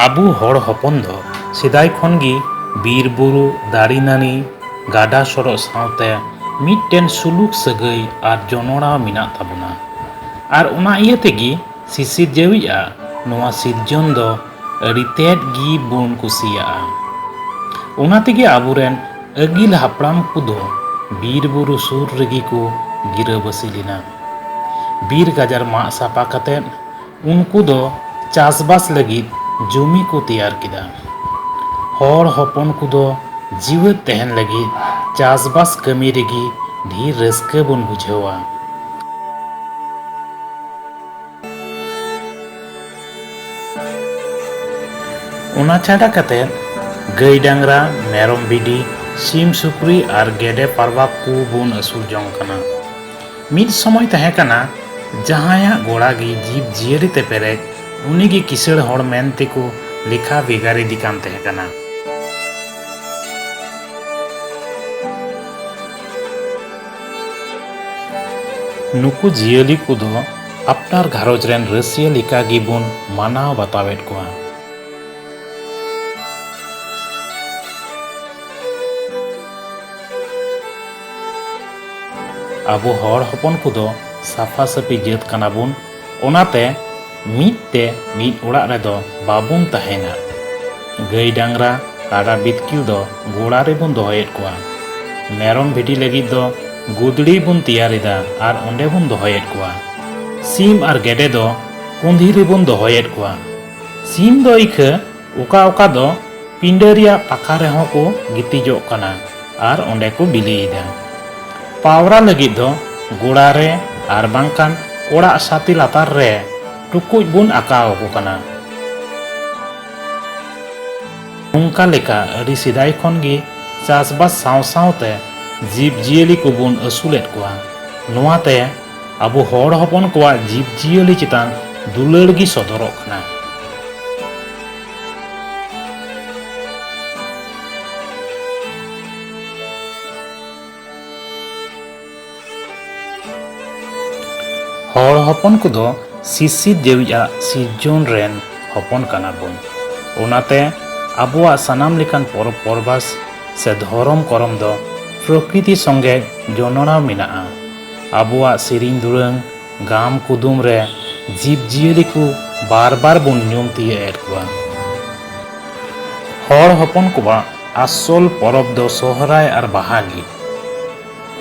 आबू हर हपन दो सेदाय खन गी बीर बुरु दाड़ी नानी गाडा सड़क सावते मिट्टेन सुलुक सगै आर जनोड़ा मिना ताबुना आर उना इया तेगी सिसिर जेविया नोआ सिरजन दो अड़ी तेद गी बुन कुसिया उना तेगी आबुरेन अगिल हापड़ाम कुदो बीर बुरु सुर रेगी को गिरा बसिलिना बीर गाजार मा सापा कतेन उनको दो चासबास लगित जमी को तैयार किदा हर हपन को दो जीवित तहन लगित चासबास कमी रेगी ढेर रस्के बन बुझेवा उना छाड़ा कतेन गई डांगरा मेरम बिडी सीम सुक्री और गेडे पारवा को बन असुल जों कना मिद समय तहे कना जहाया गोड़ा गी जीव जियरी ते पेरेज उनी गी किसड़ हड़ मेनते को लेखा वेगारी दिकान तहे कना नुकु जियली को दो अपनार घारोज रेन रसिया लेका गी बन मानाव बतावेट कोआ आबो हर हपन को दो साफा साफी जेत कना बुन ओनाते मिदते मिद ओड़ा रे दो बाबुन तहेना गई डांगरा काडा बितकिल दो गोड़ा रे बुन दोहयेत कोआ मेरम भिडी लगी दो गुदड़ी बुन तैयारिदा आर ओंडे बुन दोहयेत कोआ सीम आर गेडे दो कुंधी रे बुन दोहयेत कोआ सीम दो इखा ओका ओका दो पिंडरिया पाखा रे हो को गितिजोग कना आर ओंडे को बिलियेदा पावरा लगी दो गोड़ा रे आर बांकान ओड़ा साथी लातार रे टुकुज बुन आकाव को कना उनका लेका अड़ी सिदाय खन गी चासबास साव सावते जीव जियली को बुन असुलेट कोआ नोआते आबो हर हपन कोआ जीव जियली चितान दुलड़ गी सदरक कना हर हपन को दो सिसिर जेविया सिरजन रेन हपन कना बुन ओनाते आबुआ सनाम लेकान परब परबास से धरम करम दो प्रकृति संगे जनना मिना आबुआ सिरिन दुरंग गाम कुदुम रे जीव जियली को बार बार बुन नियम तिये एर कोआ हर हपन कोआ आसल परब दो सोहराय आर बाहागी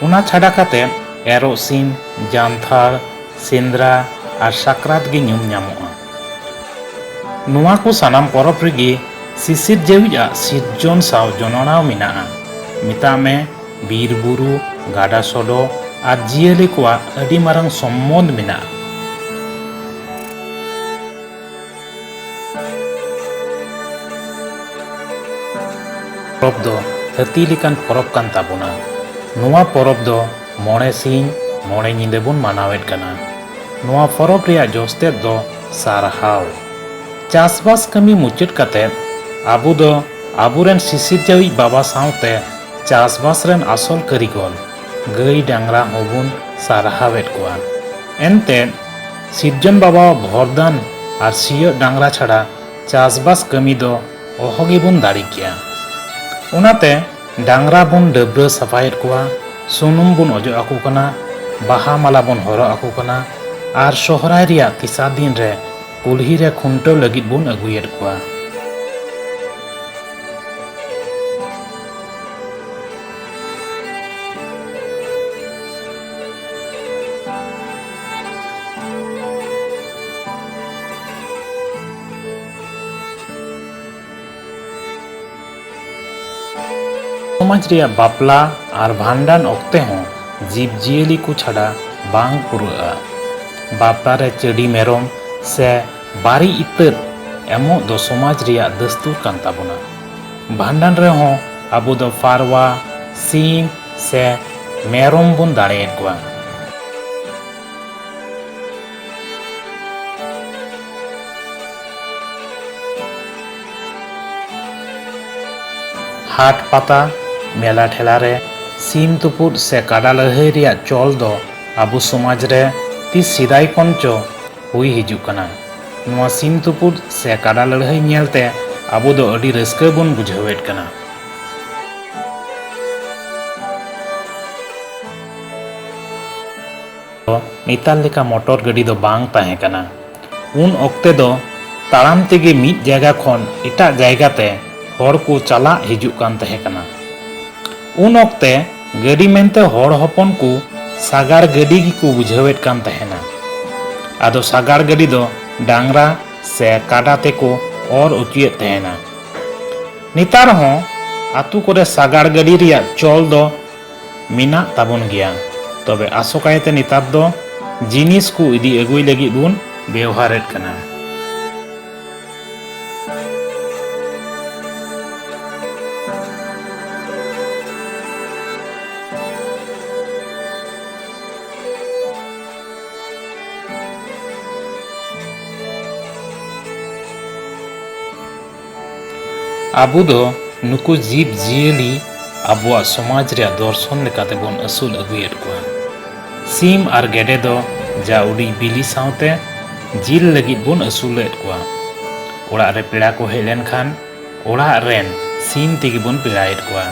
उना छाड़ा काते एरो सिम जानथार सेंद्रा और साक्रात गे ᱧᱩᱢ ᱧᱟᱢᱚᱜᱼᱟ ᱱᱚᱣᱟ ᱠᱚ ᱥᱟᱱᱟᱢ ᱯᱚᱨᱚᱵ ᱨᱮᱜᱮ ᱥᱤᱥᱤᱨ ᱡᱮᱣᱤᱡᱟᱜ ᱥᱤᱨᱡᱚᱱ ᱥᱟᱶ ᱡᱚᱱᱚᱲᱟᱣ ᱢᱮᱱᱟᱜᱼᱟ ᱢᱮᱛᱟᱜ ᱢᱮ ᱵᱤᱨ ᱵᱩᱨᱩ ᱜᱟᱰᱟ ᱥᱚᱰᱚ ᱟᱨ ᱡᱤᱭᱟᱹᱞᱤ ᱠᱚᱣᱟᱜ ᱟᱹᱰᱤ ᱢᱟᱨᱟᱝ ᱥᱚᱢᱵᱚᱱᱫ ᱢᱮᱱᱟᱜᱼᱟ ᱯᱚᱨᱚᱵ ᱫᱚ ᱦᱟᱹᱛᱤ ᱞᱮᱠᱟᱱ ᱯᱚᱨᱚᱵ ᱠᱟᱱ ᱛᱟᱵᱚᱱᱟ ᱱᱚᱣᱟ ᱯᱚᱨᱚᱵ ᱫᱚ ᱢᱚᱬᱮ ᱥᱤᱧ ᱢᱚᱬᱮ ᱧᱤᱫᱟᱹ ᱵᱚᱱ ᱢᱟᱱᱟᱣᱮᱫ ᱠᱟᱱᱟ नोआ परब रिया जोस्ते दो सारहाव चासबास कमी मुचाद कते आबू दो आबुरेन सिसिर जावी बाबा सावते चासबास रेन आसल कारीगल गई डांगरा होबुन सारहावेत कोआ एनते सिरजन बाबा भरदान आर सिय डांगरा छाड़ा चासबास कमी दो ओहगे बुन दाड़ी किया उनाते डांगरा बुन डबरा सफायेत कोआ सुनुम बुन अजो आकु कना बाहा माला बुन हरो आकु कना आर सोहराय रिया तिसा दिन रे कुल्ही रे खुंटो लगित बुन अगुयेत कोआ समाज रिया बापला आर भांडान ओक्ते हों जीव जियली को छाड़ा बांग पुरुआ बापला रे चेडी मेरम से बारी इतर एमो दो समाज रिया दस्तूर कान ताबोना भांडान रे हों आबो दो फारवा सीम से मेरम बुन दाड़ेत कोआ हाट पाता मेला ठेला रे सीम तुपुर से काडा लड़ाई रिया चल दो आबो समाज रे ती सिदाय खन चो हुई हिजुग कना ᱱᱚᱣᱟ ᱥᱤᱢ ᱛᱩᱯᱩᱫ ᱥᱮ ᱠᱟᱰᱟ ᱞᱟᱹᱲᱦᱟᱹᱭ ᱧᱮᱞᱛᱮ ᱟᱵᱚ ᱫᱚ ᱟᱹᱰᱤ ᱨᱟᱹᱥᱠᱟᱹ ᱵᱚᱱ ᱵᱩᱡᱷᱟᱹᱣᱮᱫ ᱠᱟᱱᱟ। ᱱᱮᱛᱟᱨ ᱞᱮᱠᱟ ᱢᱚᱴᱚᱨ ᱜᱟᱹᱰᱤ ᱫᱚ ᱵᱟᱝ ᱛᱟᱦᱮᱸ ᱠᱟᱱᱟ। ᱩᱱ ᱚᱠᱛᱮ ᱫᱚ ᱛᱟᱲᱟᱢ ᱛᱮᱜᱮ ᱢᱤᱫ ᱡᱟᱭᱜᱟ ᱠᱷᱚᱱ ᱮᱴᱟᱜ ᱡᱟᱭᱜᱟᱛᱮ ᱦᱚᱲ ᱠᱚ ᱪᱟᱞᱟᱜ ᱦᱤᱡᱩᱜ ᱠᱟᱱ ᱛᱟᱦᱮᱸ ᱠᱟᱱᱟ। ᱩᱱ ᱚᱠᱛᱮ ᱜᱟᱹᱰᱤ ᱢᱮᱱᱛᱮ ᱦᱚᱲ ᱦᱚᱯᱚᱱ ᱠᱚ ᱥᱟᱜᱟᱲ ᱜᱟᱹᱰᱤ ᱜᱮᱠᱚ ᱵᱩᱡᱷᱟᱹᱣᱮᱫ ᱠᱟᱱ ᱛᱟᱦᱮᱱᱟ। ᱟᱫᱚ ᱥᱟᱜᱟᱲ ᱜᱟᱹᱰᱤ ᱫᱚ ᱰᱟᱝᱨᱟ ᱥᱮ ᱠᱟᱰᱟ ᱛᱮᱠᱚ ᱚᱨ ᱚᱪᱚᱭᱮᱫ ᱛᱟᱦᱮᱱᱟ। ᱱᱮᱛᱟᱨ ᱦᱚᱸ ᱟᱛᱳ ᱠᱚᱨᱮ ᱥᱟᱜᱟᱲ ᱜᱟᱹᱰᱤ ᱨᱮᱭᱟᱜ ᱪᱚᱞ ᱫᱚ ᱢᱮᱱᱟᱜ ᱛᱟᱵᱚᱱ ᱜᱮᱭᱟ। ᱛᱚᱵᱮ ᱟᱥᱚᱠᱟᱭᱛᱮ ᱱᱮᱛᱟᱨ ᱫᱚ ᱡᱤᱱᱤᱥ ᱠᱚ ᱤᱫᱤ ᱟᱹᱜᱩᱭ ᱞᱟᱹᱜᱤᱫ ᱵᱚᱱ ᱵᱮᱣᱦᱟᱨᱮᱫ ᱠᱟᱱᱟ। ᱟᱵᱚ ᱫᱚ ᱱᱩᱠᱩ ᱡᱤᱵᱽ ᱡᱤᱭᱟᱹᱞᱤ ᱟᱵᱚᱣᱟᱜ ᱥᱚᱢᱟᱡᱽ ᱨᱮᱭᱟᱜ ᱫᱚᱨᱥᱚᱱ ᱞᱮᱠᱟᱛᱮ ᱵᱚᱱ ᱟᱹᱥᱩᱞ ᱟᱹᱜᱩᱭᱮᱫ ᱠᱚᱣᱟ। ᱥᱤᱢ ᱟᱨ ᱜᱮᱰᱮ ᱫᱚ ᱡᱟ ᱩᱰᱤ ᱵᱤᱞᱤ ᱥᱟᱶᱛᱮ ᱡᱤᱞ ᱞᱟᱹᱜᱤᱫ ᱵᱚᱱ ᱟᱹᱥᱩᱞᱮᱫ ᱠᱚᱣᱟ। ᱚᱲᱟᱜ ᱨᱮ ᱯᱮᱲᱟ ᱠᱚ ᱦᱮᱡ ᱞᱮᱱᱠᱷᱟᱱ ᱚᱲᱟᱜ ᱨᱮᱱ ᱥᱤᱢ ᱛᱮᱜᱮ ᱵᱚᱱ ᱯᱮᱲᱟᱭᱮᱫ ᱠᱚᱣᱟ।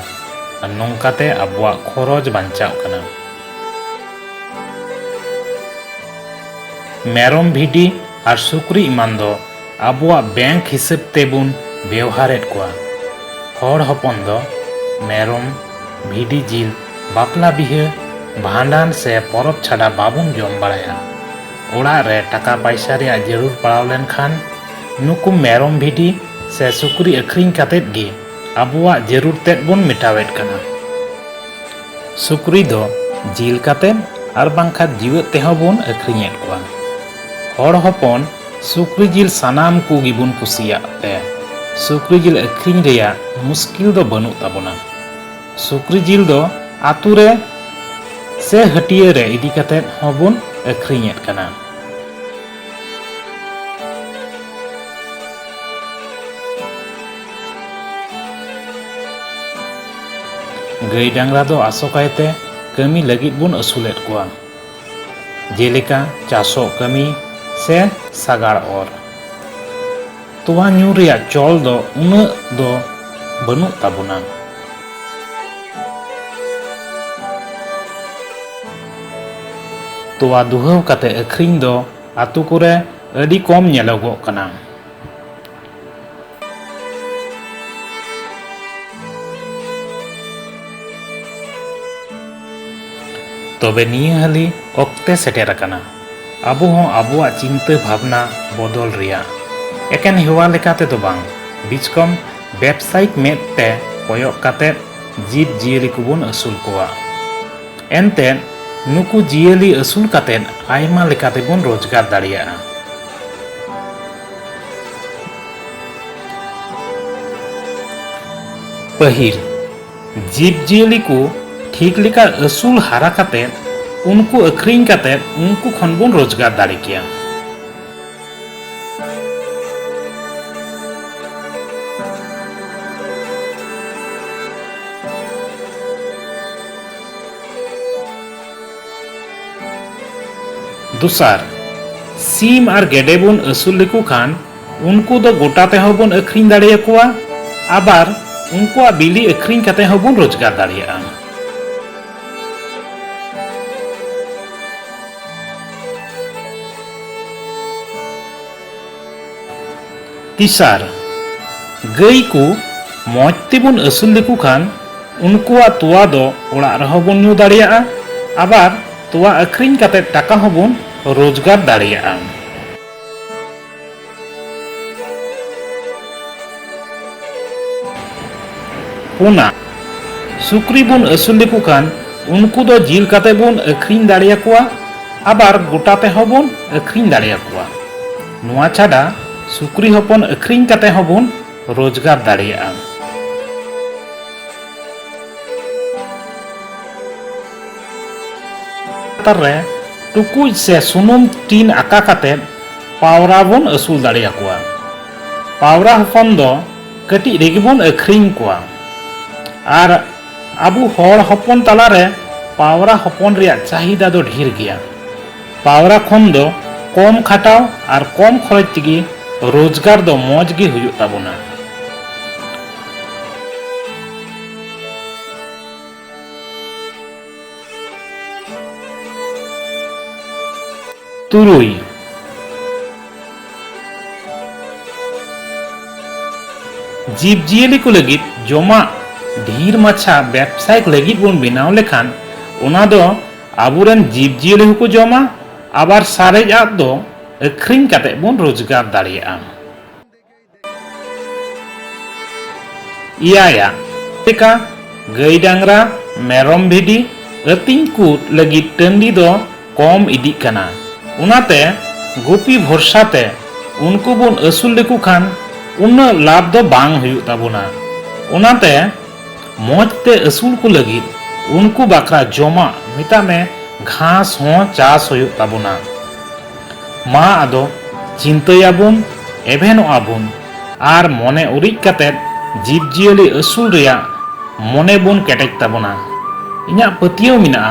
ᱟᱨ ᱱᱚᱝᱠᱟᱛᱮ ᱟᱵᱚᱣᱟᱜ ᱠᱷᱚᱨᱚᱪ ᱵᱟᱧᱪᱟᱜ ᱠᱟᱱᱟ। ᱢᱮᱨᱚᱢ ᱵᱷᱤᱰᱤ ᱟᱨ ᱥᱩᱠᱨᱤ ᱮᱢᱟᱱ ᱫᱚ ᱟᱵᱚᱣᱟᱜ ᱵᱮᱝᱠ ᱦᱤᱥᱟᱹᱵ ᱛᱮᱵᱚᱱ ᱵᱮᱣᱦᱟᱨᱮᱫ ᱠᱚᱣᱟ। ᱦᱚᱲ ᱦᱚᱯᱚᱱ ᱫᱚ ᱢᱮᱨᱚᱢ ᱵᱷᱤᱰᱤ ᱡᱤᱞ ᱵᱟᱯᱞᱟ ᱵᱤᱦᱟᱹ ᱵᱷᱟᱸᱰᱟᱱ ᱥᱮ ᱯᱚᱨᱚᱵᱽ ᱪᱷᱟᱰᱟ ᱵᱟᱵᱚᱱ ᱡᱚᱢ ᱵᱟᱲᱟᱭᱟ। ᱚᱲᱟᱜ ᱨᱮ ᱴᱟᱠᱟ ᱯᱟᱭᱥᱟ ᱨᱮᱭᱟᱜ ᱡᱟᱹᱨᱩᱲ ᱯᱟᱲᱟᱣ ᱞᱮᱱᱠᱷᱟᱱ ᱱᱩᱠᱩ ᱢᱮᱨᱚᱢ ᱵᱷᱤᱰᱤ ᱥᱮ ᱥᱩᱠᱨᱤ ᱟᱹᱠᱷᱨᱤᱧ ᱠᱟᱛᱮᱫ ᱜᱮ ᱟᱵᱚᱣᱟᱜ ᱡᱟᱹᱨᱩᱲ ᱛᱮᱫ ᱵᱚᱱ ᱢᱮᱴᱟᱣᱮᱫ ᱠᱟᱱᱟ। ᱥᱩᱠᱨᱤ ᱫᱚ ᱡᱤᱞ ᱠᱟᱛᱮᱫ ᱟᱨ ᱵᱟᱝᱠᱷᱟᱱ ᱡᱤᱣᱮᱫ ᱛᱮᱦᱚᱸ ᱵᱚᱱ ᱟᱹᱠᱷᱨᱤᱧᱮᱫ ᱠᱚᱣᱟ। ᱦᱚᱲ ᱦᱚᱯᱚᱱ ᱥᱩᱠᱨᱤ ᱡᱤᱞ ᱥᱟᱱᱟᱢ ᱠᱚᱜᱮ ᱵᱚᱱ ᱠᱩᱥᱤᱭᱟᱜ ᱛᱮ ᱥᱩᱠᱨᱤ ᱡᱤᱞ ᱟᱹᱠᱷᱨᱤᱧ ᱨᱮᱭᱟᱜ ᱢᱩᱥᱠᱤᱞ ᱫᱚ ᱵᱟᱹᱱᱩᱜ ᱛᱟᱵᱚᱱᱟ। ᱥᱩᱠᱨᱤ ᱡᱤᱞ ᱫᱚ ᱟᱛᱳ ᱨᱮ ᱥᱮ ᱦᱟᱹᱴᱤᱭᱟᱹ ᱨᱮ ᱤᱫᱤ ᱠᱟᱛᱮᱫ ᱦᱚᱸᱵᱚᱱ ᱟᱹᱠᱷᱨᱤᱧᱮᱫ ᱠᱟᱱᱟ। ᱜᱟᱹᱭ ᱰᱟᱝᱨᱟ ᱫᱚ ᱟᱥᱚᱠᱟᱭᱛᱮ ᱠᱟᱹᱢᱤ ᱞᱟᱹᱜᱤᱫ ᱵᱚᱱ ᱟᱹᱥᱩᱞᱮᱫ ᱠᱚᱣᱟ। ᱡᱮᱞᱮᱠᱟ ᱪᱟᱥᱚᱜ ᱠᱟᱹᱢᱤ ᱥᱮ ᱥᱟᱜᱟᱲ ᱚᱨ। ᱛᱚᱣᱟ ᱧᱩ ᱨᱮᱭᱟᱜ ᱪᱚᱞ ᱫᱚ ᱩᱱᱟᱹᱜ ᱫᱚ ᱵᱟᱹᱱᱩᱜ ᱛᱟᱵᱚᱱᱟ। ᱛᱚᱣᱟ ᱫᱩᱦᱟᱹᱣ ᱠᱟᱛᱮ ᱟᱹᱠᱷᱨᱤᱧ ᱫᱚ ᱟᱛᱳ ᱠᱚᱨᱮ ᱟᱹᱰᱤ ᱠᱚᱢ ᱧᱮᱞᱚᱜᱚᱜ ᱠᱟᱱᱟ। ᱛᱚᱵᱮ ᱱᱤᱭᱟᱹ ᱦᱟᱹᱞᱤ ᱚᱠᱛᱮ ᱥᱮᱴᱮᱨ ᱟᱠᱟᱱᱟ ᱟᱵᱚ ᱦᱚᱸ ᱟᱵᱚᱣᱟᱜ ᱪᱤᱱᱛᱟᱹ ᱵᱷᱟᱵᱽᱱᱟ ᱵᱚᱫᱚᱞ ᱨᱮᱭᱟᱜ। ᱮᱠᱮᱱ ᱦᱮᱣᱟ ᱞᱮᱠᱟ ᱛᱮᱫᱚ ᱵᱟᱝ, ᱵᱤᱪᱠᱚᱢ ᱵᱮᱵᱥᱟᱭᱤᱠ ᱢᱮᱫ ᱛᱮ ᱠᱚᱭᱚᱜ katet ᱡᱤᱵᱽ ᱡᱤᱭᱟᱹᱞᱤ ᱠᱚᱵᱚᱱ ᱟᱹᱥᱩᱞ ᱠᱚᱣᱟ। ᱮᱱᱛᱮᱫ ᱱᱩᱠᱩ ᱡᱤᱭᱟᱹᱞᱤ ᱟᱹᱥᱩᱞ katet ᱟᱭᱢᱟ ᱞᱮᱠᱟ ᱛᱮᱵᱚᱱ ᱨᱳᱡᱽᱜᱟᱨ ᱫᱟᱲᱮᱭᱟᱜᱼᱟ। ᱯᱟᱹᱦᱤᱞ ᱡᱤᱵᱽ ᱡᱤᱭᱟᱹᱞᱤ ᱠᱚ ᱴᱷᱤᱠ ᱞᱮᱠᱟ ᱟᱹᱥᱩᱞ ᱦᱟᱨᱟ katet उनको अखरीं katet उनको खन बोन रोजगार दाड़े किया। दुसार सीम और गेडे बोन असूल लेको खान उनको दो गोटा ते हो बोन अखरीं दाड़े कुआ आबार उनको बिली अखरीं काते हो बोन रोजगार दाड़ेया। तिसार गई को मौज तेबुन असूल लेको खान उनको तोवा दो ओड़ा रहो बोन न्यू दाड़ेया आबार तोवा अखरीं काते टाका हो बोन रोजगार दाड़ेया। पुना सुक्री बोन असूल लेको खान उनको दो जिल काते बोन अखरीं दाड़ेया कुआ आबार गोटा ते हो बोन अखरीं दाड़ेया कुआ। नुआ छाड़ा सुक्री हपन अखरीं काते हो बोन रोजगार दाड़ेया। तारे टुकुज से सुनुम टीन आका katet पावरा बोन असूल दाड़ेया कुआ। पावरा हपन दो कटी रेगे बोन अखरीं कुआ और आबू हर हपन तालारे पावरा हपन रिया चाहिदा दो ढेर गया। पावरा खन दो कम खाटाव और कम खरच तेगे रोजगार दो मौज गे हुयुग ताबोना। तुरुई जीवजियाली को लगित जोमा ढेर माछा व्यवसायिक लगित बोन बनाव लेखान ओना दो आबुरेन जीवजियाली को जोमा आबार सारेज आद दो अख्रिंग काते बोन रोजगार दाड़ियागा। इयाया टेका गाय डांगरा मेरम भिडी अतिंग कूट लगित टंडी दो कम इदी कना उनाते गुपी भरसाते उनको बोन असुल लेको खान उन्ना लाभ दो बांग हुयुग ताबोना। उनाते मौजते असुल को लगित उनको बाकरा जोमा मिता में घास हो चास हुयुग ताबोना। मा आदो चिंतायाबुन एभेनो आबुन आर मने उरिज काते जीवजियाली असुल रिया मने बुन केटेज ताबोना। इन्या पतियो मिना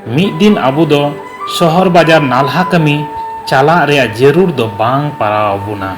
मिद दिन आबु दो शहर बाजार नालहा कमी चला रिया जरूर दो बांग पाराव बुना।